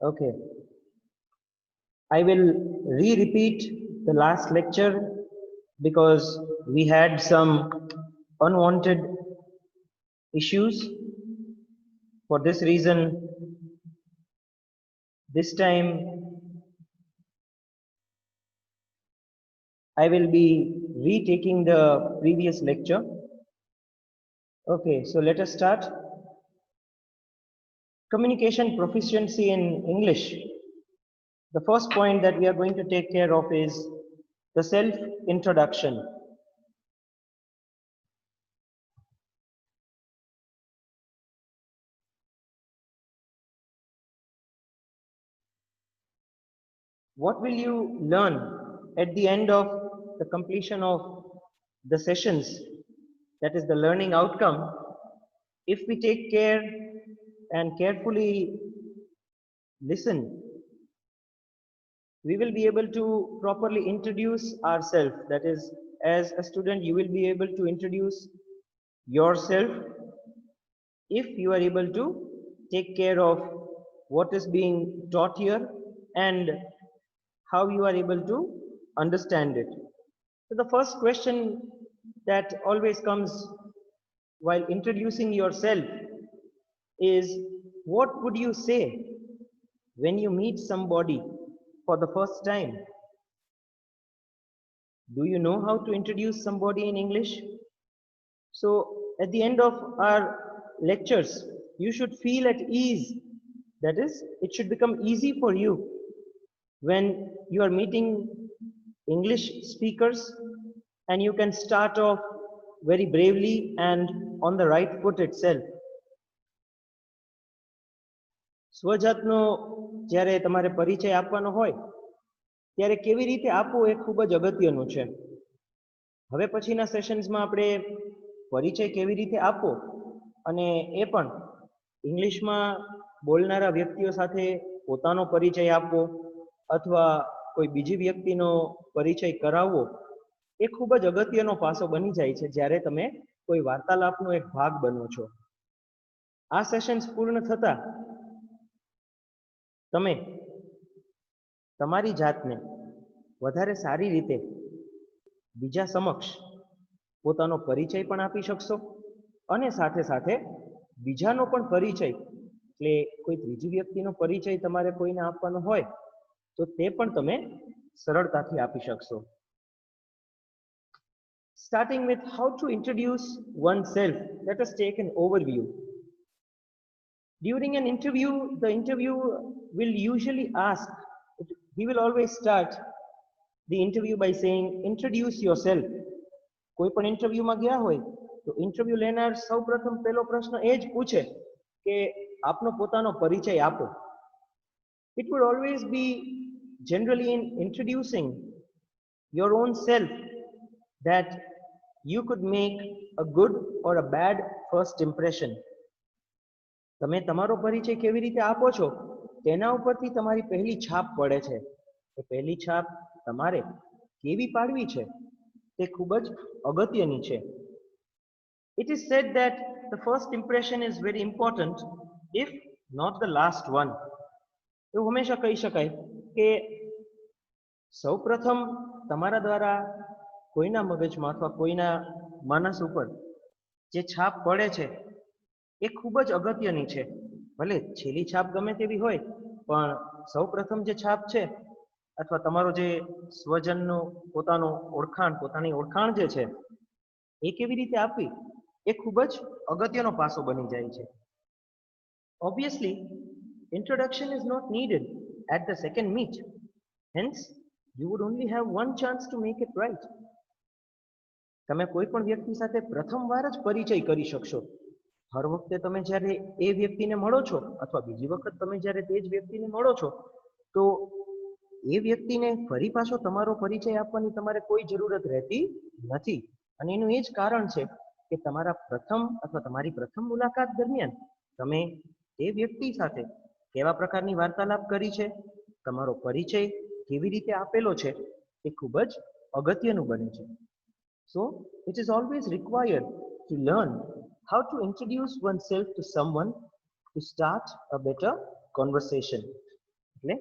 Okay, I will re-repeat the last lecture because we had some unwanted issues. For this reason, this time I will be retaking the previous lecture. Okay, so let us start. Communication proficiency in English. The first point that we are going to take care of is the self introduction. What will you learn at the end of the completion of the sessions? That is the learning outcome. If we take care and carefully listen, we will be able to properly introduce ourselves. That is, as a student, you will be able to introduce yourself if you are able to take care of what is being taught here and how you are able to understand it. So the first question that always comes while introducing yourself is, what would you say when you meet somebody for the first time? Do you know how to introduce somebody in English? So at the end of our lectures, you should feel at ease. That is, it should become easy for you when you are meeting English speakers and you can start off very bravely and on the right foot itself. સ્વજાતનો જ્યારે તમારે પરિચય આપવાનો હોય ત્યારે કેવી રીતે આપવો એ ખૂબ જ અગત્યનું છે. હવે પછીના સેશન્સમાં આપણે પરિચય કેવી રીતે આપવો અને એ પણ ઇંગ્લિશમાં બોલનારા વ્યક્તિઓ સાથે પોતાનો પરિચય આપવો અથવા કોઈ બીજી વ્યક્તિનો પરિચય કરાવવો એ ખૂબ જ અગત્યનો પાસો બની જાય છે જ્યારે તમે કોઈ વાર્તાલાપનો એક ભાગ બનો છો. આ સેશન્સ પૂર્ણ થતા તમે તમારી જાતને વધારે સારી રીતે બીજા સમક્ષ પોતાનો પરિચય પણ આપી શકશો અને સાથે સાથે બીજાનો પણ પરિચય, એટલે કોઈ ત્રીજી વ્યક્તિનો પરિચય તમારે કોઈને આપવાનો હોય તો તે પણ તમે સરળતાથી આપી શકશો. Starting with how to introduce oneself, let us take an overview. During an interview, the interviewer will usually ask, he will always start the interview by saying, introduce yourself. કોઈ પણ ઇન્ટરવ્યુમાં ગયા હોય તો ઇન્ટરવ્યુ લેનાર સૌપ્રથમ પહેલો પ્રશ્ન એ જ પૂછે કે આપનો પોતાનો પરિચય આપો. It would always be generally in introducing your own self that you could make a good or a bad first impression. તમે તમારો પરિચય કેવી રીતે આપો છો તેના ઉપરથી તમારી પહેલી છાપ પડે છે. એ પહેલી છાપ તમારે કેવી પાડવી છે તે ખૂબ જ અગત્યની છે. It is said that the first impression is very important, if not the last one. એવું હંમેશા કહી શકાય કે સૌપ્રથમ તમારા દ્વારા કોઈના મગજમાં અથવા કોઈના માનસ ઉપર જે છાપ પડે છે એ ખૂબ જ અગત્યની છે. ભલે છેલ્લી છાપ ગમે તેવી હોય પણ સૌપ્રથમ જે છાપ છે અથવા તમારો જે સ્વજનનો પોતાનો ઓળખાણ, પોતાની ઓળખાણ જે છે એ કેવી રીતે આપવી એ ખૂબ જ અગત્યનો પાસો બની જાય છે. Obviously, introduction is not needed at the second meet. Hence, you would only have one chance to make it right. તમે કોઈ પણ વ્યક્તિ સાથે પ્રથમવાર જ પરિચય કરી શકશો. હર વખતે તમે જ્યારે એ વ્યક્તિને મળો છો અથવા બીજી વખત તમે જ્યારે તે જ વ્યક્તિને મળો છો તો એ વ્યક્તિને ફરી પાછો તમારો પરિચય આપવાની તમારે કોઈ જરૂરત રહેતી નથી. અને એનું એ જ કારણ છે કે તમારા પ્રથમ અથવા તમારી પ્રથમ મુલાકાત દરમિયાન તમે તે વ્યક્તિ સાથે કેવા પ્રકારની વાર્તાલાપ કરી છે, તમારો પરિચય કેવી રીતે આપેલો છે એ ખૂબ જ અગત્યનું બને છે. So, it is always required to learn how to introduce oneself to someone to start a better conversation. એટલે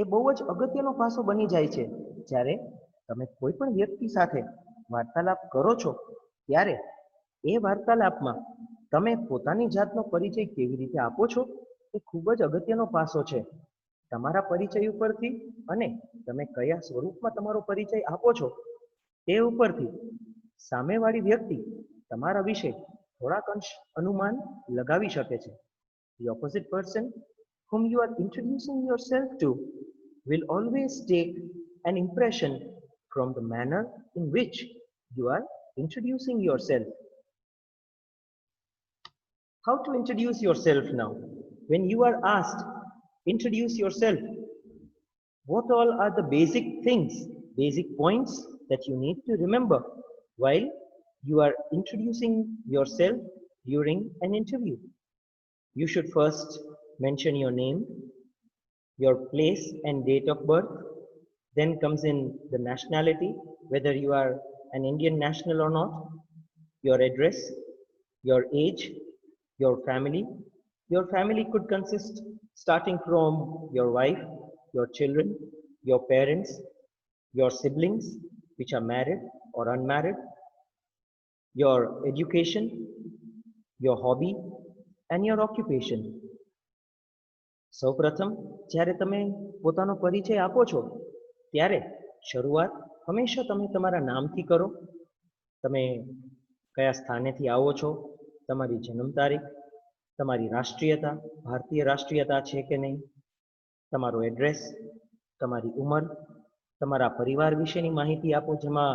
એ બહુ જ અગત્યનો પાસો બની જાય છે. જ્યારે તમે કોઈ પણ વ્યક્તિ સાથે વાર્તાલાપ કરો છો ત્યારે એ વાર્તાલાપમાં તમે પોતાની જાતનો પરિચય કેવી રીતે આપો છો એ ખૂબ જ અગત્યનો પાસો છે. તમારા પરિચય ઉપરથી અને તમે કયા સ્વરૂપમાં તમારો પરિચય આપો છો તે ઉપરથી સામેવાળી વ્યક્તિ તમારા વિશે થોડાક અંશ અનુમાન લગાવી શકે છે. The opposite person whom you are introducing yourself to will always take an impression from the manner in which you are introducing yourself. How to introduce yourself now? When you are asked, introduce yourself, what all are the basic things, basic points that you need to remember while you are introducing yourself during an interview? You should first mention your name, your place and date of birth. Then comes in the nationality, whether you are an Indian national or not, your address, your age, your family. Your family could consist starting from your wife, your children, your parents, your siblings, which are married or unmarried, your education, your hobby, and your occupation. સૌપ્રથમ જ્યારે તમે પોતાનો પરિચય આપો છો ત્યારે શરૂઆત હંમેશા તમે તમારા નામથી કરો. તમે કયા સ્થાનેથી આવો છો, તમારી જન્મ તારીખ, તમારી રાષ્ટ્રીયતા, ભારતીય રાષ્ટ્રીયતા છે કે નહીં, તમારો એડ્રેસ, તમારી ઉંમર, તમારા પરિવાર વિશેની માહિતી આપો, જેમાં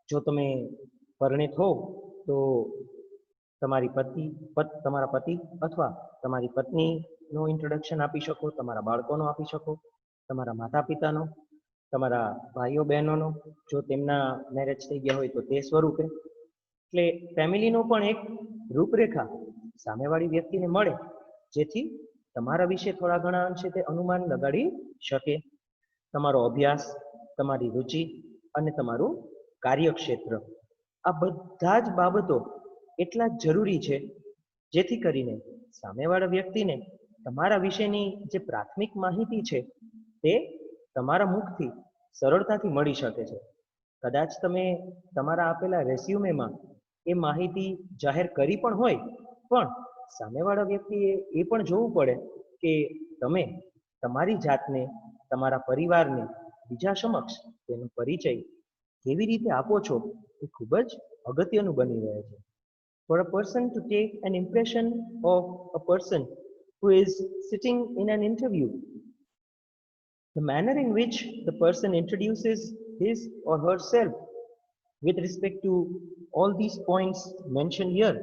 જો તમે પરિણીત હો તો તમારા પતિ અથવા તમારી પત્નીનો ઇન્ટ્રોડક્શન આપી શકો, તમારા બાળકોનો આપી શકો, તમારા માતા પિતાનો, તમારા ભાઈઓ બહેનોનો, જો તેમના મેરેજ થઈ ગયા હોય તો તે સ્વરૂપે. એટલે ફેમિલીનો પણ એક રૂપરેખા સામેવાળી વ્યક્તિને મળે, જેથી તમારા વિશે થોડા ઘણા અંશે તે અનુમાન લગાડી શકે. તમારો અભ્યાસ, તમારી રુચિ અને તમારું કાર્યક્ષેત્ર, આ બધા જ બાબતો એટલા જ જરૂરી છે જેથી કરીને સામેવાળા વ્યક્તિને તમારા વિશેની જે પ્રાથમિક માહિતી છે તે તમારા મુખથી સરળતાથી મળી શકે છે. કદાચ તમે તમારા આપેલા રેઝ્યુમેમાં એ માહિતી જાહેર કરી પણ હોય, પણ સામેવાળા વ્યક્તિએ એ પણ જોવું પડે કે તમે તમારી જાતને, તમારા પરિવારને બીજા સમક્ષ તેનો પરિચય કેવી રીતે આપો છો એ ખૂબ જ અગત્યનું બની રહે છે. For a person to take an impression of a person who is sitting in an interview, the manner in which the person introduces his or herself with respect to all these points mentioned here,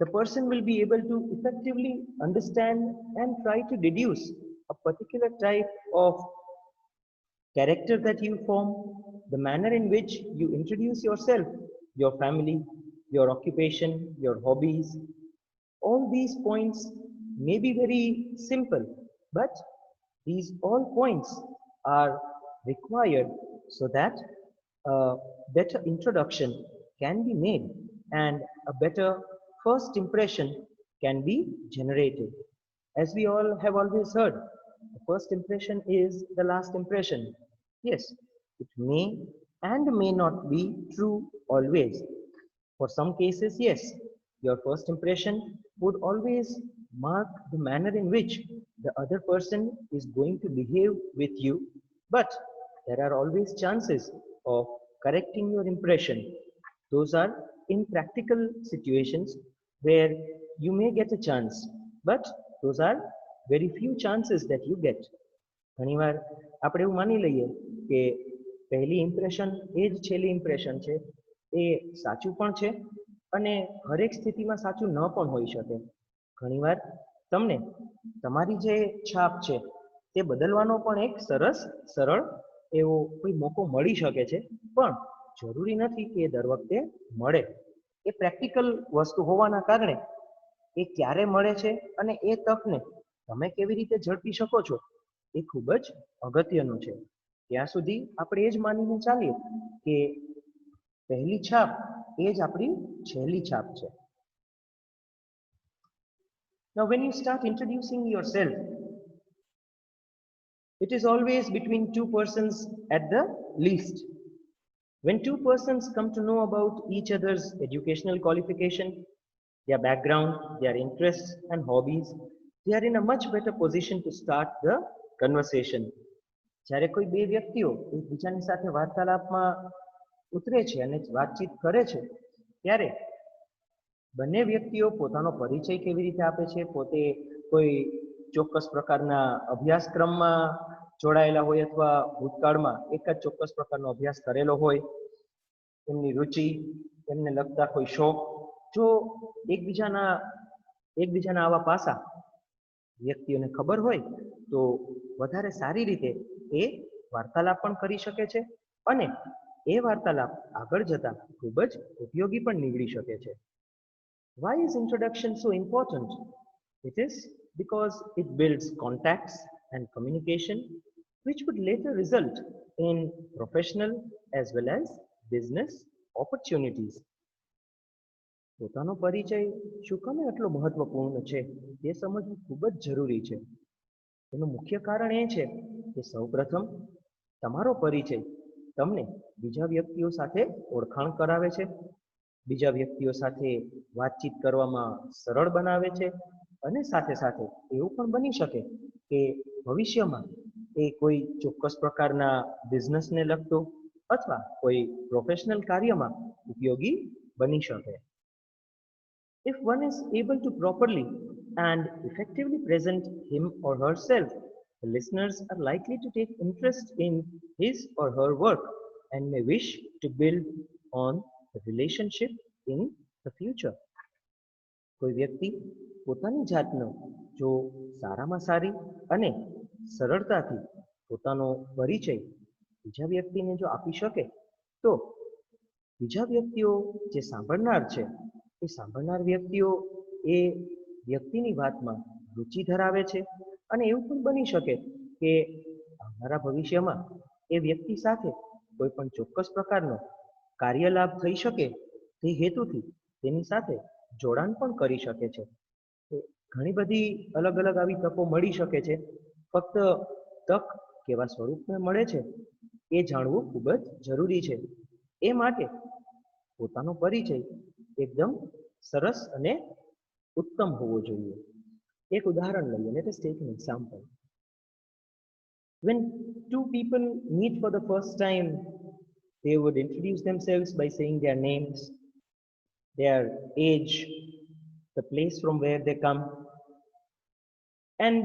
the person will be able to effectively understand and try to deduce a particular type of character that you form, the manner in which you introduce yourself, your family, your occupation, your hobbies. All these points may be very simple, but these all points are required so that a better introduction can be made and a better first impression can be generated. As we all have always heard, the first impression is the last impression. Yes, it may and may not be true always. For some cases, yes, your first impression would always mark the manner in which the other person is going to behave with you, but there are always chances of correcting your impression. Those are in practical situations where you may get a chance, but those are very few chances that you get. ઘણીવાર આપણે એવું માની લઈએ કે પહેલી impression એ જ છેલ્લી impression છે, એ સાચું પણ છે અને હરેક સ્થિતિમાં સાચું ન પણ હોઈ શકે. ઘણીવાર તમને તમારી જે છાપ છે તે બદલવાનો પણ એક સરળ એવો કોઈ મોકો મળી શકે છે, પણ જરૂરી નથી કે દર વખતે મળે. એ પ્રેક્ટિકલ વસ્તુ હોવાના કારણે એ ક્યારે મળે છે અને એ તકને તમે કેવી રીતે ઝડપી શકો છો એ ખૂબ જ અગત્યનું છે. ત્યાં સુધી આપણે એ જ માનીને ચાલીએ કે પહેલી છાપ એ જ આપણી છેલ્લી છાપ છે. Now when you start introducing yourself, It is always between two persons at the least. When two persons come to know about each other's educational qualification, their background, their interests and hobbies, they are in a much better position to start the conversation. જ્યારે કોઈ બે વ્યક્તિઓ એકબીજાની સાથે વાર્તાલાપમાં ઉતરે છે અને વાતચીત કરે છે ત્યારે બંને વ્યક્તિઓ પોતાનો પરિચય કેવી રીતે આપે છે, પોતે કોઈ ચોક્કસ પ્રકારના અભ્યાસક્રમમાં જોડાયેલા હોય અથવા ભૂતકાળમાં એક જ ચોક્કસ પ્રકારનો અભ્યાસ કરેલો હોય, એમની રુચિ, એમને લગતા કોઈ શોખ, જો એકબીજાના આવા પાસા વ્યક્તિઓને ખબર હોય તો વધારે સારી રીતે એ વાર્તાલાપ પણ કરી શકે છે અને એ વાર્તાલાપ આગળ જતા ખૂબ જ ઉપયોગી પણ નીવડી શકે છે. Why is introduction so important? It is because it builds contacts and communication which would later result in professional as well as business opportunities. પોતાનો પરિચય શું કામ આટલો મહત્વપૂર્ણ છે તે સમજવું ખૂબ જ જરૂરી છે. એનું મુખ્ય કારણ એ છે કે સૌપ્રથમ તમારો પરિચય તમને બીજા વ્યક્તિઓ સાથે ઓળખાણ કરાવે છે, બીજા વ્યક્તિઓ સાથે વાતચીત કરવામાં સરળ બનાવે છે અને સાથે સાથે એવું પણ બની શકે કે ભવિષ્યમાં એ કોઈ ચોક્કસ પ્રકારના બિઝનેસને લગતો અથવા કોઈ પ્રોફેશનલ કાર્યમાં ઉપયોગી બની શકે. If one is able to properly and effectively present him or herself, the listeners are likely to take interest in his or her work and may wish to build on the relationship in the future. કોઈ વ્યક્તિ પોતાની જાતનો જો સારામાં સારી અને સરળતાથી પોતાનો પરિચય બીજા વ્યક્તિને જો આપી શકે તો બીજા વ્યક્તિઓ જે સાંભળનાર છે એ સાંભળનાર વ્યક્તિઓ એ વ્યક્તિની વાતમાં રુચિ ધરાવે છે અને એવું પણ બની શકે કે આવનારા ભવિષ્યમાં એ વ્યક્તિ સાથે કોઈ પણ ચોક્કસ પ્રકારનો કાર્યલાભ થઈ શકે તે હેતુથી તેની સાથે જોડાણ પણ કરી શકે છે. ઘણી બધી અલગ અલગ આવી તકો મળી શકે છે. ફક્ત તક કેવા સ્વરૂપમાં મળે છે એ જાણવું ખૂબ જ જરૂરી છે. એ માટે પોતાનો પરિચય એકદમ સરસ અને ઉત્તમ હોવો જોઈએ. એક ઉદાહરણ લઈએ. Let us tech an example. When two people meet for the first time, they would introduce themselves by saying their names, their age, the place from where they come, and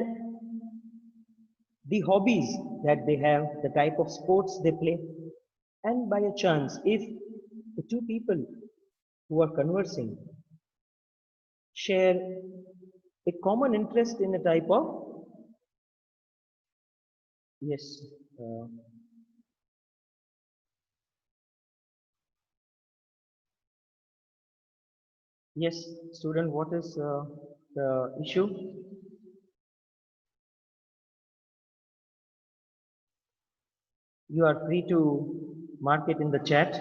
the hobbies that they have, the type of sports they play. And by a chance, if the two people who are conversing share a common interest in a type of, yes, yes, student, what is the issue? You are free to mark it in the chat.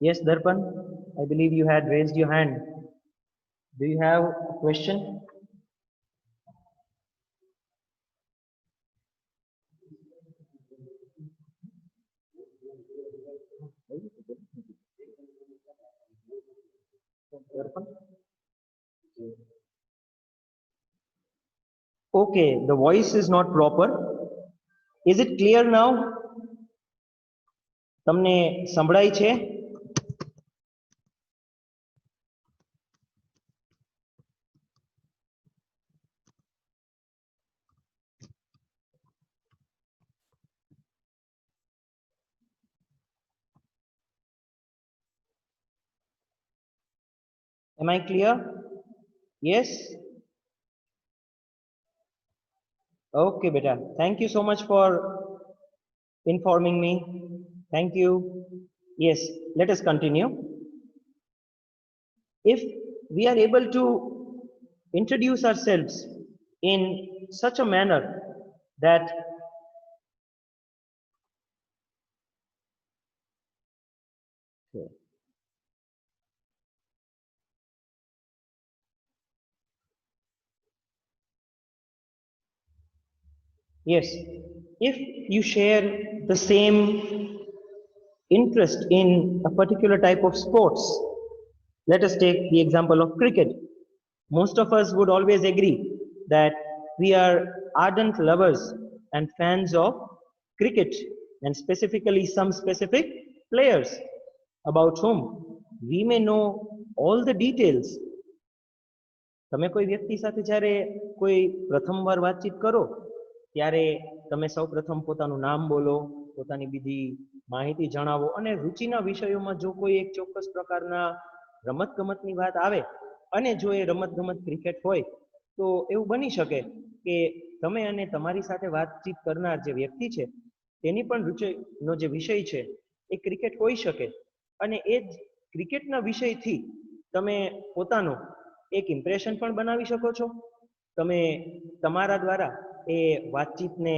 Yes, Darpan, I believe you had raised your hand. Do you have a question? Okay, the voice is not proper. Is it clear now? તમને સંભળાય છે? Am I clear? Yes? Okay, beta. Thank you so much for informing me. Thank you. Yes, let us continue. If we are able to introduce ourselves in such a manner that Yes, if you share the same interest in a particular type of sports, let us take the example of cricket. Most of us would always agree that we are ardent lovers and fans of cricket, and specifically some specific players about whom we may know all the details. તમે કોઈ વ્યક્તિ સાથે જ્યારે કોઈ પ્રથમવાર વાતચીત કરો ત્યારે તમે સૌપ્રથમ પોતાનું નામ બોલો, પોતાની બીજી માહિતી જણાવો, અને રુચિના વિષયોમાં જો કોઈ એક ચોક્કસ પ્રકારના રમતગમતની વાત આવે અને જો એ રમતગમત ક્રિકેટ હોય તો એવું બની શકે કે તમે અને તમારી સાથે વાતચીત કરનાર જે વ્યક્તિ છે તેની પણ રુચિનો જે વિષય છે એ ક્રિકેટ હોઈ શકે, અને એ જ ક્રિકેટના વિષયથી તમે પોતાનો એક ઇમ્પ્રેશન પણ બનાવી શકો છો. તમે તમારા દ્વારા એ વાતચીતને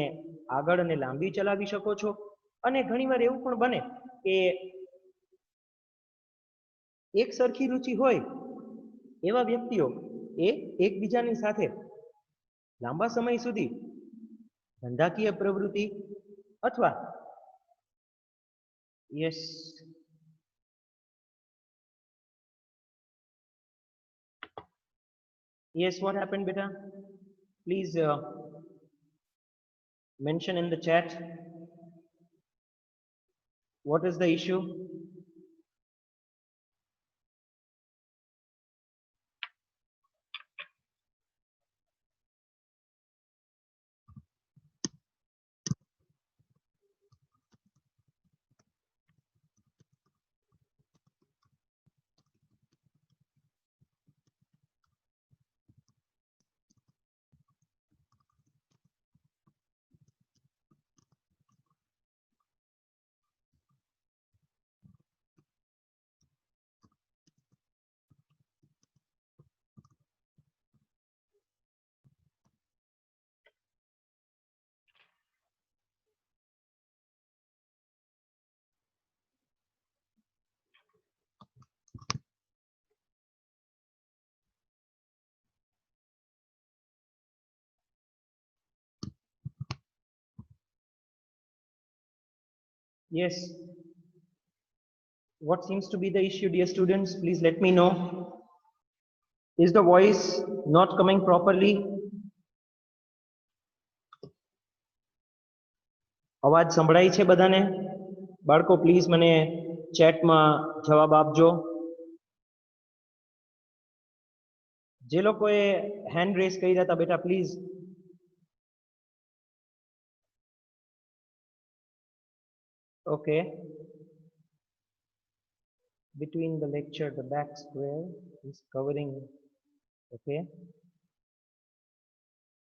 આગળ અને લાંબી ચલાવી શકો છો. અને ઘણીવાર એવું પણ બને કે એક સરખી રુચિ હોય એવા વ્યક્તિઓ એ એકબીજાની સાથે લાંબા સમય સુધી ધંધાકીય પ્રવૃત્તિ અથવા yes yes, what happened beta? Please mention in the chat what is the issue. Yes, what seems to be the issue, dear students? Please let me know. Is the voice not coming properly? અવાજ સંભળાય છે બધાને? બાળકો please મને ચેટમાં જવાબ આપજો. જે લોકોએ હેન્ડ રેઝ કર્યા હતા બેટા please. Okay. Between the lecture the back square is covering. Okay,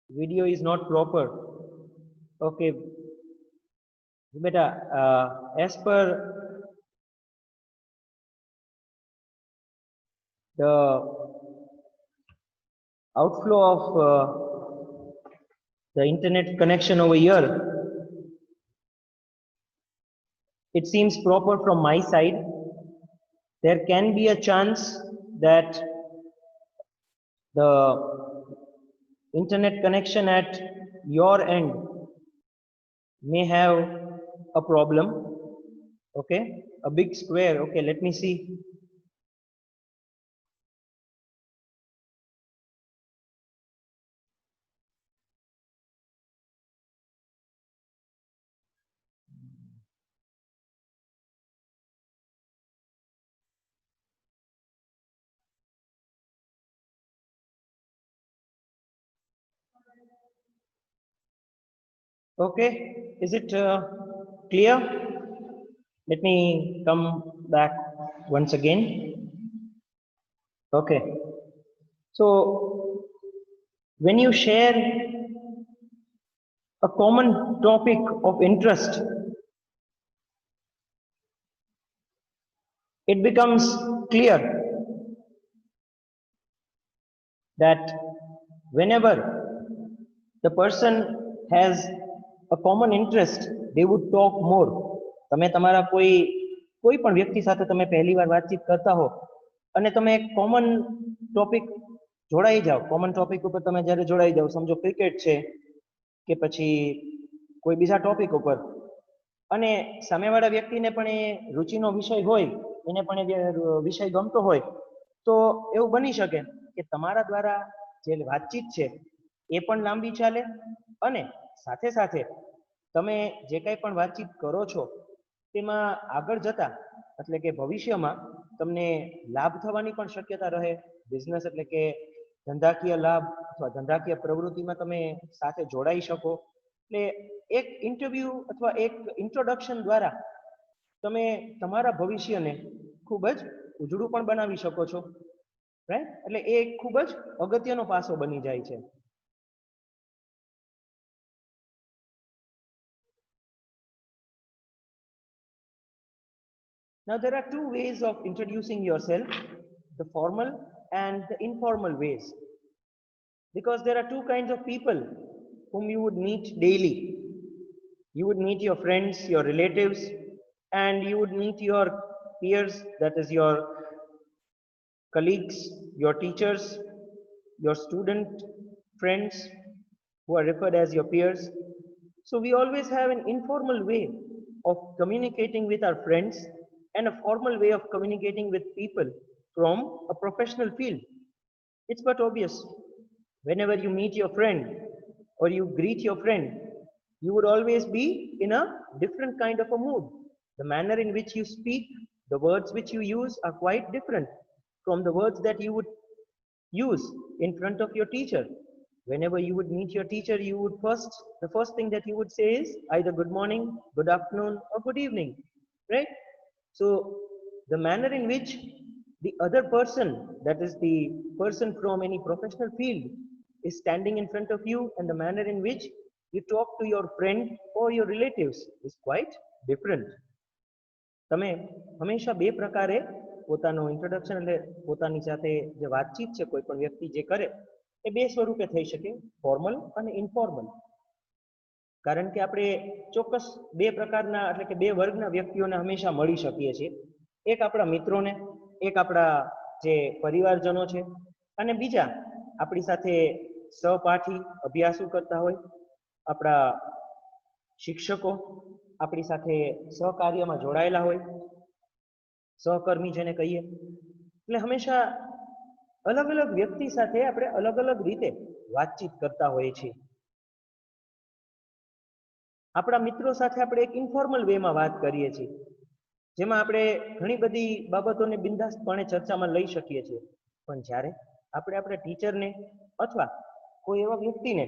video is not proper. Okay beta, as per the outflow of the internet connection over here, it seems proper from my side. There can be a chance that the internet connection at your end may have a problem. Okay, a big square. Okay, let me see. Okay, is it clear? Let me come back once again. Okay, so when you share a common topic of interest, it becomes clear that whenever the person has a common interest, they would talk more. તમે તમારા કોઈ પણ વ્યક્તિ સાથે તમે પહેલી વાર વાતચીત કરતા હો અને તમે એક કોમન ટોપિક જોડાઈ જાઓ, કોમન ટોપિક ઉપર તમે જ્યારે જોડાઈ જાઓ, સમજો ક્રિકેટ છે કે પછી કોઈ બીજા ટોપિક ઉપર, અને સામેવાળા વ્યક્તિને પણ એ રુચિનો વિષય હોય, એને પણ એ વિષય ગમતો હોય, તો એવું બની શકે કે તમારા દ્વારા જે વાતચીત છે એ પણ લાંબી ચાલે, અને સાથે સાથે તમે જે કંઈ પણ વાતચીત કરો છો તેમાં આગળ જતા એટલે કે ભવિષ્યમાં તમને લાભ થવાની પણ શક્યતા રહે. બિઝનેસ એટલે કે ધંધાકીય લાભ અથવા ધંધાકીય પ્રવૃત્તિમાં તમે સાથે જોડાઈ શકો. એટલે એક ઇન્ટરવ્યુ અથવા એક ઇન્ટ્રોડક્શન દ્વારા તમે તમારા ભવિષ્યને ખૂબ જ ઉજળું પણ બનાવી શકો છો, રાઈટ? એટલે એ ખૂબ જ અગત્યનો પાસો બની જાય છે. Now, there are two ways of introducing yourself, the formal and the informal ways, because there are two kinds of people whom you would meet daily. You would meet your friends, your relatives, and you would meet your peers, that is your colleagues, your teachers, your student friends who are referred as your peers. So we always have an informal way of communicating with our friends and a formal way of communicating with people from a professional field. It's but obvious. Whenever you meet your friend or you greet your friend, you would always be in a different kind of a mood. The manner in which you speak, the words which you use are quite different from the words that you would use in front of your teacher. Whenever you would meet your teacher, the first thing that you would say is either good morning, good afternoon, or good evening, right? So the manner in which the other person, that is the person from any professional field, is standing in front of you, and the manner in which you talk to your friend or your relatives is quite different. તમે હંમેશા બે પ્રકારે પોતાનું introduction એટલે પોતાની સાથે જે વાતચીત છે કોઈ પણ વ્યક્તિ જે કરે એ બે સ્વરૂપે થઈ શકે, ફોર્મલ અને ઇન્ફોર્મલ. કારણ કે આપણે ચોક્કસ બે પ્રકારના એટલે કે બે વર્ગના વ્યક્તિઓને હંમેશા મળી શકીએ છીએ. એક આપણા મિત્રોને, એક આપણા જે પરિવારજનો છે, અને બીજા આપણી સાથે સહપાઠી અભ્યાસો કરતા હોય, આપણા શિક્ષકો, આપણી સાથે સહકાર્યમાં જોડાયેલા હોય, સહકર્મી જેને કહીએ. એટલે હંમેશા અલગ અલગ વ્યક્તિ સાથે આપણે અલગ અલગ રીતે વાતચીત કરતા હોઈએ છીએ. આપણા મિત્રો સાથે આપણે એક ઇન્ફોર્મલ વેમાં વાત કરીએ છીએ, જેમાં આપણે ઘણી બધી બાબતોને બિંદાસ્તપણે ચર્ચામાં લઈ શકીએ છીએ. પણ જ્યારે આપણે આપણા ટીચરને અથવા કોઈ એવા વ્યક્તિને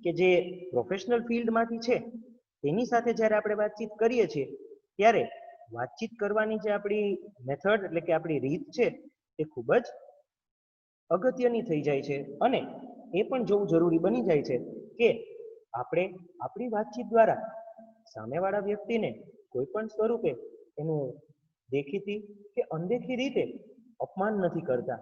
કે જે પ્રોફેશનલ ફિલ્ડમાંથી છે તેની સાથે જ્યારે આપણે વાતચીત કરીએ છીએ, ત્યારે વાતચીત કરવાની જે આપણી મેથડ એટલે કે આપણી રીત છે એ ખૂબ જ અગત્યની થઈ જાય છે. અને એ પણ જોવું જરૂરી બની જાય છે કે આપણે આપણી વાતચીત દ્વારા સામેવાળા વ્યક્તિને કોઈ પણ સ્વરૂપે એનું દેખીતી કે અનદેખી રીતે અપમાન નથી કરતા.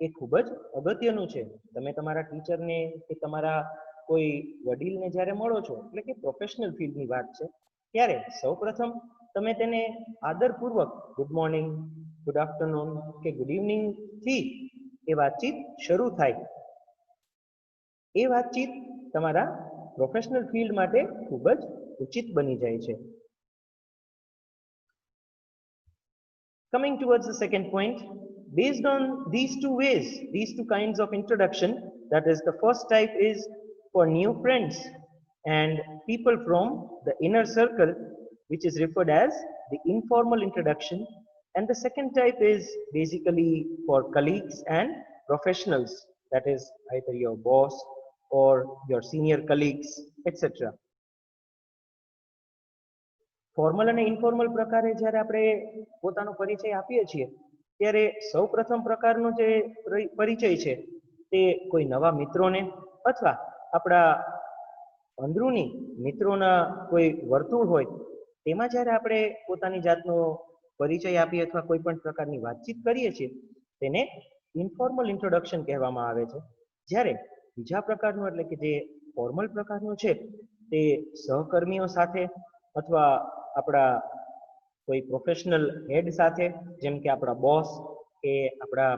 એ ખૂબ જ અગત્યનું છે. તમે તમારા ટીચરને કે તમારા કોઈ વડીલને જ્યારે મળો છો, એટલે કે પ્રોફેશનલ ફિલ્ડની વાત છે, ત્યારે સૌપ્રથમ તમે તેને આદરપૂર્વક ગુડ મોર્નિંગ, ગુડ આફ્ટરનૂન કે ગુડ ઇવનિંગ થી એ વાતચીત શરૂ થાય. એ વાતચીત તમારા પ્રોફેશનલ ફિલ્ડ માટે ખૂબ જ ઉચિત બની જાય છે. Coming towards the second point, based on these two ways, these two kinds of introduction, that is, the first type is for new friends and people from the inner circle, which is referred as the informal introduction, and the second type is basically for colleagues and professionals, that is either your boss or your senior colleagues, etc. Formal અને informal પ્રકારે જ્યારે આપણે પોતાનો પરિચય આપીએ છીએ, ત્યારે સૌ પ્રથમ પ્રકારનો જે પરિચય છે તે કોઈ નવા મિત્રોને અથવા આપણા અંદરૂની મિત્રોના કોઈ વર્તુળ હોય તેમાં જ્યારે આપણે પોતાની જાતનો પરિચય આપીએ અથવા કોઈ પણ પ્રકારની વાતચીત કરીએ છીએ, તેને ઇન્ફોર્મલ ઇન્ટ્રોડક્શન કહેવામાં આવે છે. જ્યારે બીજા પ્રકારનું એટલે કે જે ફોર્મલ પ્રકારનું છે તે સહકર્મીઓ સાથે અથવા આપણા કોઈ પ્રોફેશનલ હેડ સાથે, જેમ કે આપણા બોસ કે આપણા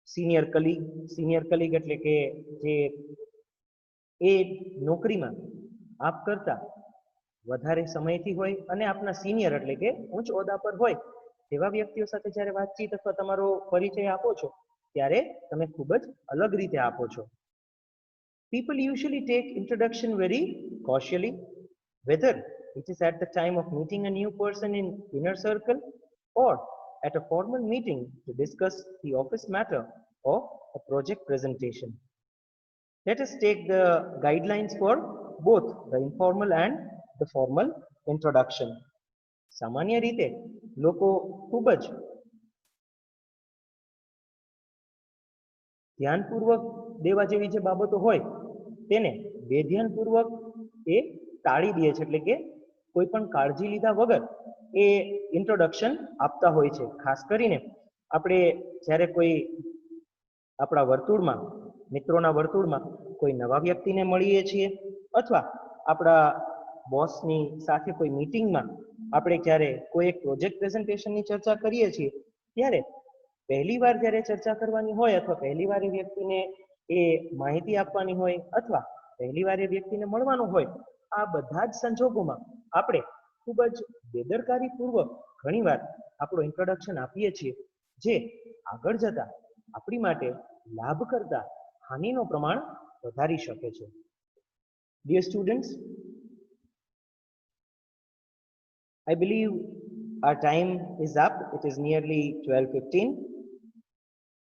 સિનિયર કલીગ એટલે કે જે એ નોકરીમાં આપ કરતા વધારે સમયથી હોય અને આપના સિનિયર એટલે કે ઉચ્ચ હોદ્દા પર હોય તેવા વ્યક્તિઓ સાથે જ્યારે વાતચીત અથવા તમારો પરિચય આપો છો ત્યારે તમે ખૂબ જ અલગ રીતે આપો છો. People usually take introduction very cautiously, whether it is at the time of meeting a new person in inner circle or at a formal meeting to discuss the office matter or a project presentation. Let us take the guidelines for both the informal and the formal introduction. સામાન્ય રીતે લોકો ખૂબ જ ધ્યાનપૂર્વક દેવા જેવી જે બાબતો હોય તેને બેધ્યાનપૂર્વક એ ટાળી દે છે, એટલે કે કોઈ પણ કાળજી લીધા વગર એ ઇન્ટ્રોડક્શન આપતા હોય છે. ખાસ કરીને આપણે જ્યારે કોઈ આપણા વર્તુળમાં, મિત્રોના વર્તુળમાં કોઈ નવા વ્યક્તિને મળીએ છીએ અથવા આપણા બોસની સાથે કોઈ મીટિંગમાં આપણે જ્યારે કોઈ એક પ્રોજેક્ટ પ્રેઝન્ટેશનની ચર્ચા કરીએ છીએ ત્યારે પહેલી વાર જ્યારે ચર્ચા કરવાની હોય અથવા પહેલી વાર એ વ્યક્તિને એ માહિતી આપવાની હોય અથવા પહેલી વાર એ વ્યક્તિને મળવાનું હોય, આ બધા જ સંજોગોમાં આપણે ખૂબ જ બેદરકારીપૂર્વક ઘણીવાર આપણું ઇન્ટ્રોડક્શન આપીએ છીએ, જે આગળ જતા આપણી માટે લાભ કરતા હાનિનું પ્રમાણ વધારી શકે છે. Dear students, I believe our time is up. It is nearly 12:15.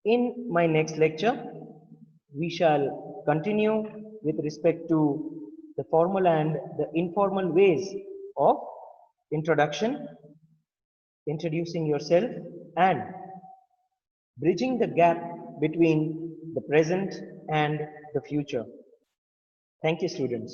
In my next lecture, we shall continue with respect to the formal and the informal ways of introduction, introducing yourself and bridging the gap between the present and the future. Thank you, students.